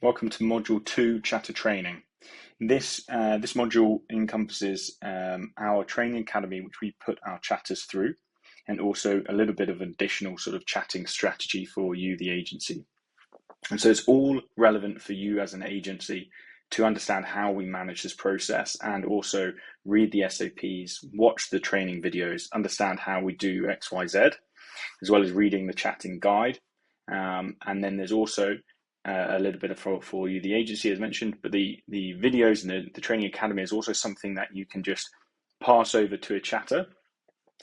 Welcome to Module 2, Chatter Training. This module encompasses our training academy, which we put our chatters through, and also a little bit of additional sort of chatting strategy for you, the agency. And so it's all relevant for you as an agency to understand how we manage this process and also read the SOPs, watch the training videos, understand how we do X, Y, Z, as well as reading the chatting guide. And then there's also a little bit of for you, the agency as mentioned, but the videos and the training academy is also something that you can just pass over to a chatter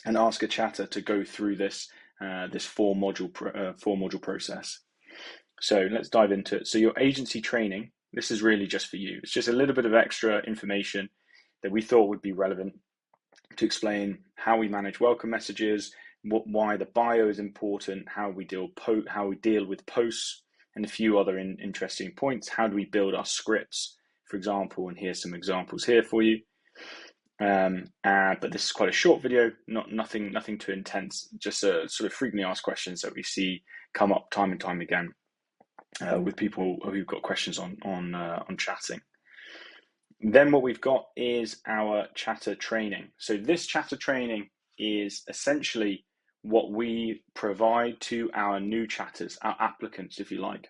and ask a chatter to go through this four module process. So let's dive into it. So your agency training, this is really just for you. It's just a little bit of extra information that we thought would be relevant to explain how we manage welcome messages, why the bio is important, how we deal with posts, and a few other interesting points. How do we build our scripts, for example? And here's some examples here for you. But this is quite a short video, nothing too intense. Just sort of frequently asked questions that we see come up time and time again with people who've got questions on chatting. Then what we've got is our chatter training. So this chatter training is essentially what we provide to our new chatters, our applicants, if you like.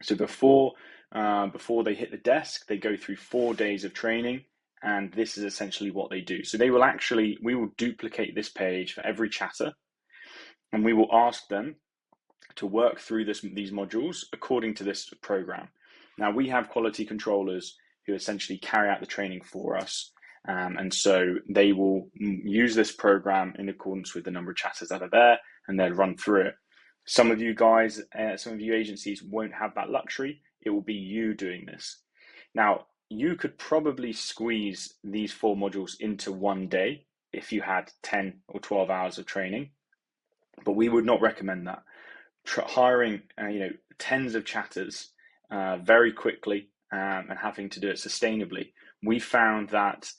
So before they hit the desk, they go through 4 days of training, and this is essentially what they do. So we will duplicate this page for every chatter, and we will ask them to work through these modules according to this program. Now we have quality controllers who essentially carry out the training for us. And so they will use this program in accordance with the number of chatters that are there, and they'll run through it. Some of you guys, some of you agencies won't have that luxury. It will be you doing this. Now, you could probably squeeze these 4 modules into one day if you had 10 or 12 hours of training, but we would not recommend that. Hiring tens of chatters very quickly and having to do it sustainably, we found that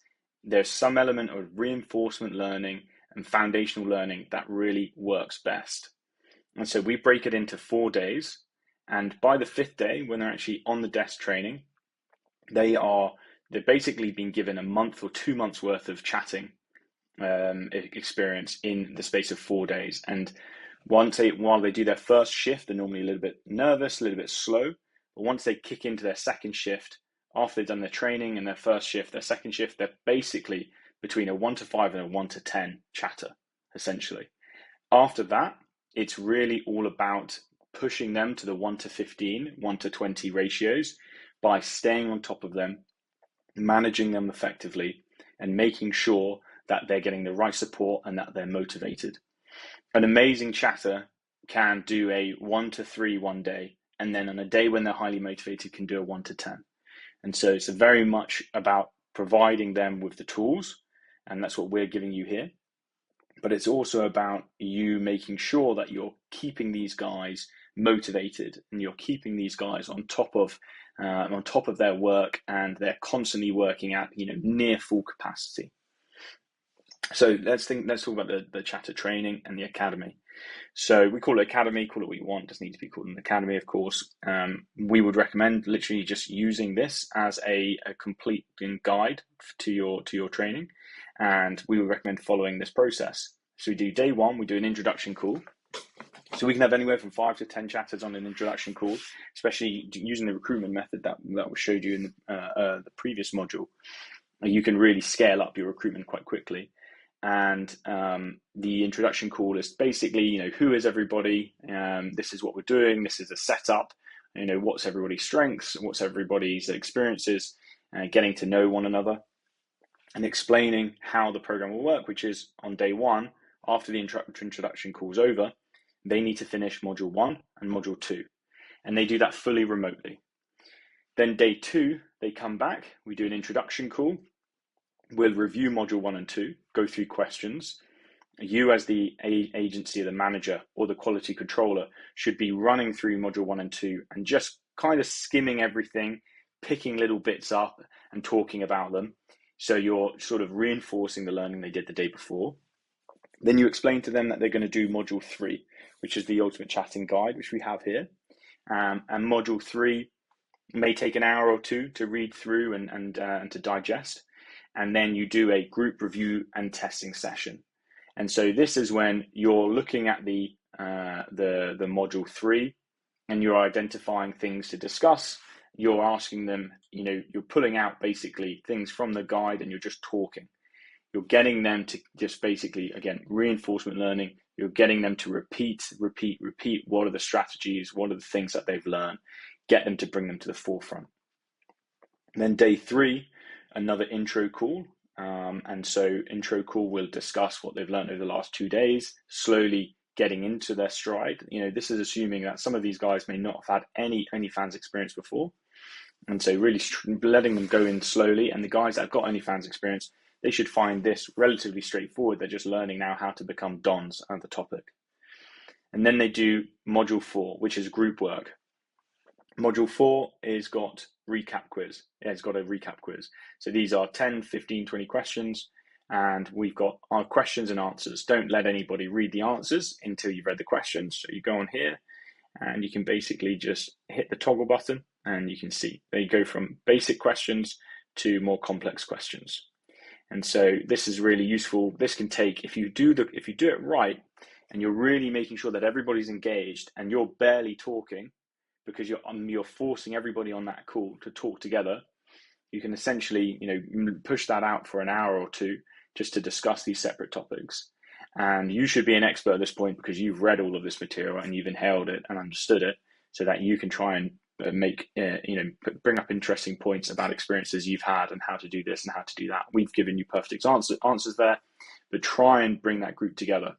there's some element of reinforcement learning and foundational learning that really works best. And so we break it into 4 days, and by the 5th day, when they're actually on the desk training, they've basically been given a month or 2 months worth of chatting experience in the space of 4 days. And while they do their first shift, they're normally a little bit nervous, a little bit slow. But once they kick into their second shift, after they've done their training and their first shift, their second shift, they're basically between a 1 to 5 and a 1 to 10 chatter, essentially. After that, it's really all about pushing them to the 1 to 15, 1 to 20 ratios by staying on top of them, managing them effectively, and making sure that they're getting the right support and that they're motivated. An amazing chatter can do a 1 to 3 one day, and then on a day when they're highly motivated can do a 1 to 10. And so it's very much about providing them with the tools, and that's what we're giving you here. But it's also about you making sure that you're keeping these guys motivated and you're keeping these guys on top of their work, and they're constantly working at near full capacity. So let's talk about the chatter training and the academy. So we call it academy, call it what you want. It doesn't need to be called an academy, of course. We would recommend literally just using this as a complete guide to your training, and we would recommend following this process. So we do day 1, we do an introduction call. So we can have anywhere from 5 to 10 chatters on an introduction call, especially using the recruitment method that we showed you in the previous module. You can really scale up your recruitment quite quickly. And the introduction call is basically, who is everybody? This is what we're doing. This is a setup. What's everybody's strengths? What's everybody's experiences? Getting to know one another and explaining how the program will work, which is on day 1, after the introduction call's over, they need to finish module 1 and module 2. And they do that fully remotely. Then day 2, they come back. We do an introduction call. We'll review module 1 and 2, go through questions. You as the agency, the manager or the quality controller should be running through module 1 and 2 and just kind of skimming everything, picking little bits up and talking about them. So you're sort of reinforcing the learning they did the day before. Then you explain to them that they're going to do module 3, which is the ultimate chatting guide, which we have here. And module 3 may take an hour or two to read through and to digest, and then you do a group review and testing session. And so this is when you're looking at the module 3, and you're identifying things to discuss. You're asking them, you're pulling out basically things from the guide, and you're just talking. You're getting them to just basically, again, reinforcement learning. You're getting them to repeat. What are the strategies? What are the things that they've learned? Get them to bring them to the forefront. And then day 3, another intro call. And so intro call will discuss what they've learned over the last 2 days, slowly getting into their stride. This is assuming that some of these guys may not have had any OnlyFans experience before. And so really letting them go in slowly. And the guys that have got OnlyFans experience, they should find this relatively straightforward. They're just learning now how to become dons at the topic. And then they do module 4, which is group work. Module 4 is got recap quiz. Yeah, it's got a recap quiz. So these are 10, 15, 20 questions, and we've got our questions and answers. Don't let anybody read the answers until you've read the questions. So you go on here, and you can basically just hit the toggle button, and you can see they go from basic questions to more complex questions. And so this is really useful. This can take, if you do it right, and you're really making sure that everybody's engaged, and you're barely talking, because you're forcing everybody on that call to talk together, you can essentially push that out for an hour or two just to discuss these separate topics. And you should be an expert at this point because you've read all of this material and you've inhaled it and understood it, so that you can try and bring up interesting points about experiences you've had and how to do this and how to do that. We've given you perfect answers there, but try and bring that group together.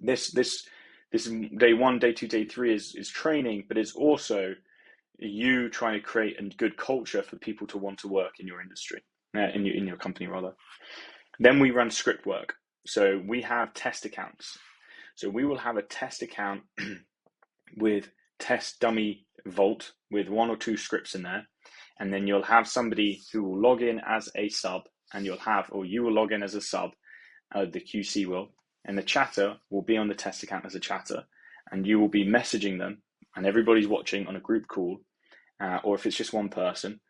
This day 1, day 2, day 3 is training, but it's also you trying to create a good culture for people to want to work in your industry, in your company rather. Then we run script work. So we have test accounts. So we will have a test account with test dummy vault with 1 or 2 scripts in there, and then you'll have somebody who will log in as a sub, and you will log in as a sub, the QC will. And the chatter will be on the test account as a chatter, and you will be messaging them, and everybody's watching on a group call, or if it's just one person,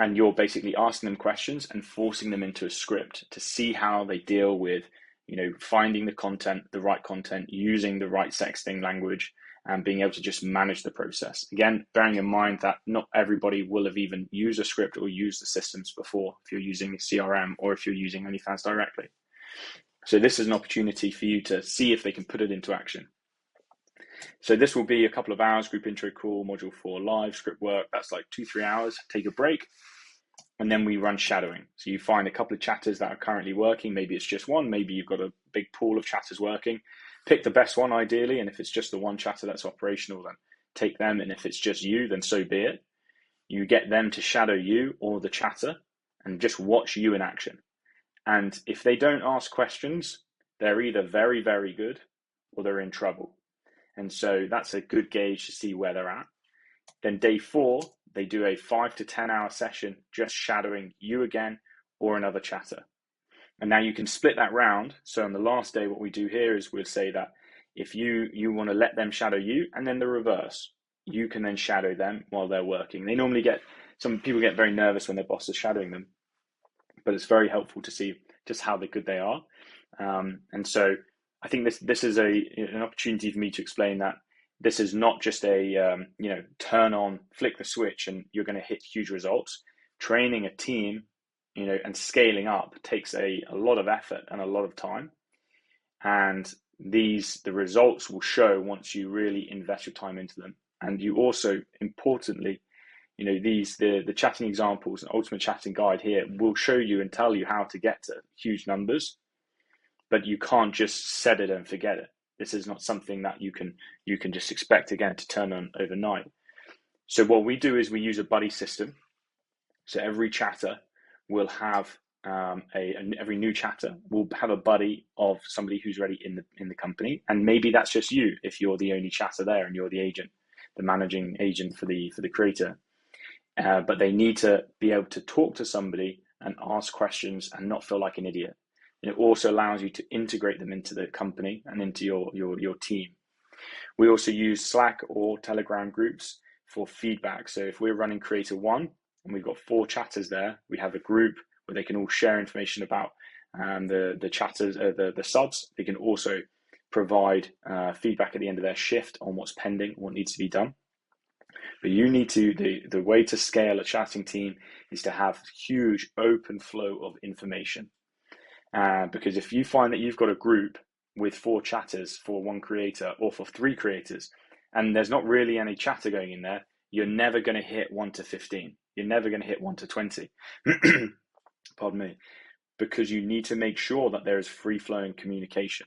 and you're basically asking them questions and forcing them into a script to see how they deal with, finding the right content, using the right sexting language, and being able to just manage the process. Again, bearing in mind that not everybody will have even used a script or used the systems before, if you're using CRM or if you're using OnlyFans directly. So this is an opportunity for you to see if they can put it into action. So this will be a couple of hours, group intro call, module 4 live, script work. That's like 2-3 hours, take a break. And then we run shadowing. So you find a couple of chatters that are currently working. Maybe it's just one, maybe you've got a big pool of chatters working. Pick the best one ideally. And if it's just the one chatter that's operational, then take them. And if it's just you, then so be it. You get them to shadow you or the chatter and just watch you in action. And if they don't ask questions, they're either very, very good or they're in trouble. And so that's a good gauge to see where they're at. Then day 4, they do a 5 to 10 hour session just shadowing you again or another chatter. And now you can split that round. So on the last day, what we do here is we'll say that if you want to let them shadow you, and then the reverse, you can then shadow them while they're working. Some people get very nervous when their boss is shadowing them, but it's very helpful to see just how good they are. And so I think this is an opportunity for me to explain that this is not just a turn on, flick the switch, and you're going to hit huge results. Training a team, and scaling up takes a lot of effort and a lot of time. And the results will show once you really invest your time into them. And you also, importantly, the chatting examples and ultimate chatting guide here will show you and tell you how to get to huge numbers, but you can't just set it and forget it. This is not something that you can just expect again to turn on overnight. So what we do is we use a buddy system. So every chatter will have every new chatter will have a buddy of somebody who's already in the company, and maybe that's just you if you're the only chatter there and you're the agent, the managing agent for the creator. But they need to be able to talk to somebody and ask questions and not feel like an idiot. And it also allows you to integrate them into the company and into your team. We also use Slack or Telegram groups for feedback. So if we're running Creator 1 and we've got 4 chatters there, we have a group where they can all share information about the chatters, the subs. They can also provide feedback at the end of their shift on what's pending, what needs to be done. But you need to, the way to scale a chatting team is to have huge open flow of information. Because if you find that you've got a group with 4 chatters for 1 creator or for 3 creators, and there's not really any chatter going in there, you're never going to hit 1 to 15. You're never going to hit 1 to 20. Pardon me. Because you need to make sure that there is free flowing communication.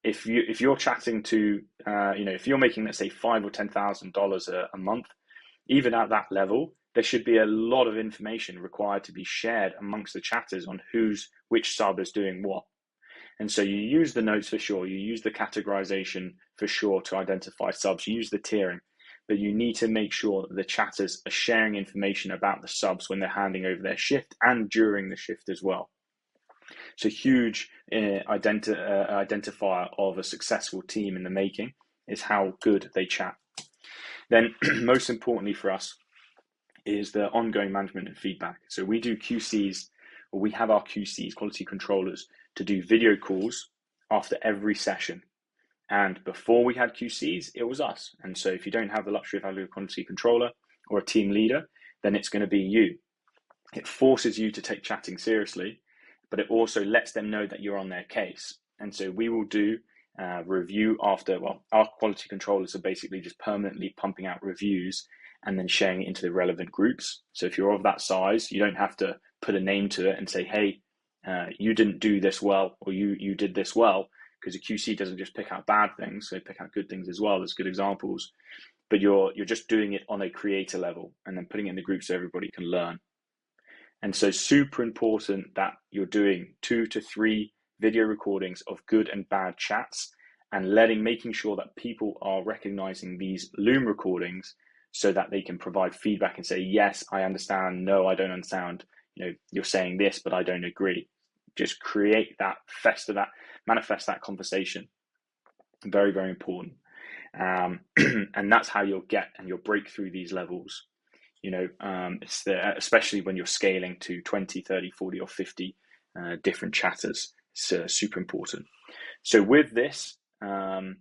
If you're chatting to, if you're making, let's say, $5,000 or $10,000 a month, even at that level, there should be a lot of information required to be shared amongst the chatters on which sub is doing what. And so you use the notes for sure, you use the categorization for sure to identify subs, you use the tiering, but you need to make sure that the chatters are sharing information about the subs when they're handing over their shift and during the shift as well. So huge identifier of a successful team in the making is how good they chat. Then most importantly for us is the ongoing management and feedback. So we do QCs, or we have our QCs, quality controllers, to do video calls after every session. And before we had QCs, it was us. And so if you don't have the luxury of having a quality controller or a team leader, then it's going to be you. It forces you to take chatting seriously, but it also lets them know that you're on their case. And so we will do review after, our quality controllers are basically just permanently pumping out reviews and then sharing it into the relevant groups. So if you're of that size, you don't have to put a name to it and say, hey, you didn't do this well, or you did this well, because a QC doesn't just pick out bad things, they pick out good things as well. There's good examples, but you're just doing it on a creator level and then putting it in the group so everybody can learn. And so super important that you're doing 2 to 3 video recordings of good and bad chats and making sure that people are recognizing these Loom recordings so that they can provide feedback and say, yes, I understand. No, I don't understand. You're saying this, but I don't agree. Just create that, manifest that conversation. Very, very important. And that's how you'll break through these levels. Especially when you're scaling to 20, 30, 40, or 50 different chatters. It's super important. So with this, again,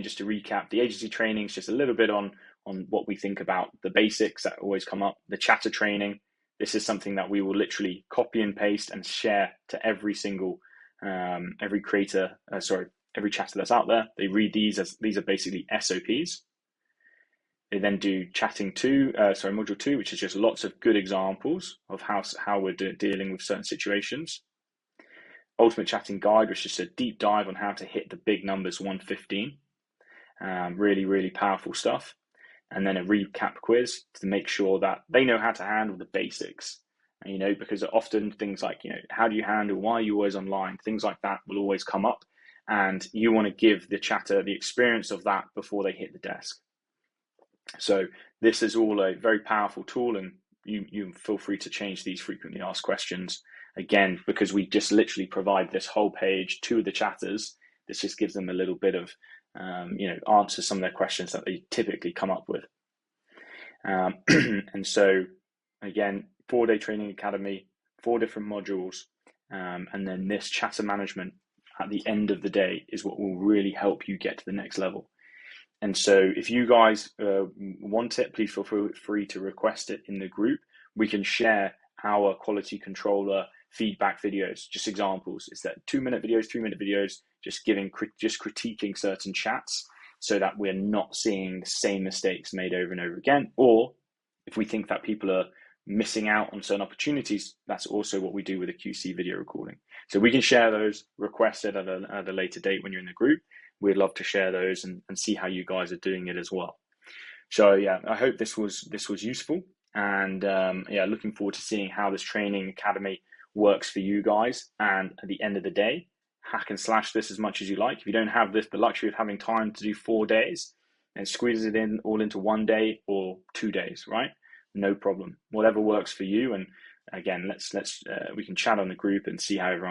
just to recap, the agency training is just a little bit on what we think about the basics that always come up. The chatter training, this is something that we will literally copy and paste and share to every single, every chatter that's out there. They read these are basically SOPs. They then do module 2, which is just lots of good examples of how we're dealing with certain situations. Ultimate Chatting Guide, which is a deep dive on how to hit the big numbers 115. Really, really powerful stuff. And then a recap quiz to make sure that they know how to handle the basics. Because often things like, how do you handle, why are you always online? Things like that will always come up. And you want to give the chatter the experience of that before they hit the desk. So this is all a very powerful tool, and you feel free to change these frequently asked questions. Again, because we just literally provide this whole page to the chatters, this just gives them a little bit of, answers some of their questions that they typically come up with. And so, again, 4-day training academy, 4 different modules, and then this chatter management at the end of the day is what will really help you get to the next level. And so if you guys want it, please feel free to request it in the group. We can share our quality controller feedback videos, just examples. It's that 2-minute videos, 3-minute videos, just critiquing certain chats so that we're not seeing the same mistakes made over and over again. Or if we think that people are missing out on certain opportunities, that's also what we do with a QC video recording. So we can share those, request it at a later date when you're in the group. We'd love to share those and see how you guys are doing it as well. So yeah, I hope this was useful, and looking forward to seeing how this training academy works for you guys. And at the end of the day, hack and slash this as much as you like. If you don't have the luxury of having time to do 4 days, and squeeze it in all into 1 day or 2 days, right? No problem. Whatever works for you. And again, we can chat on the group and see how everyone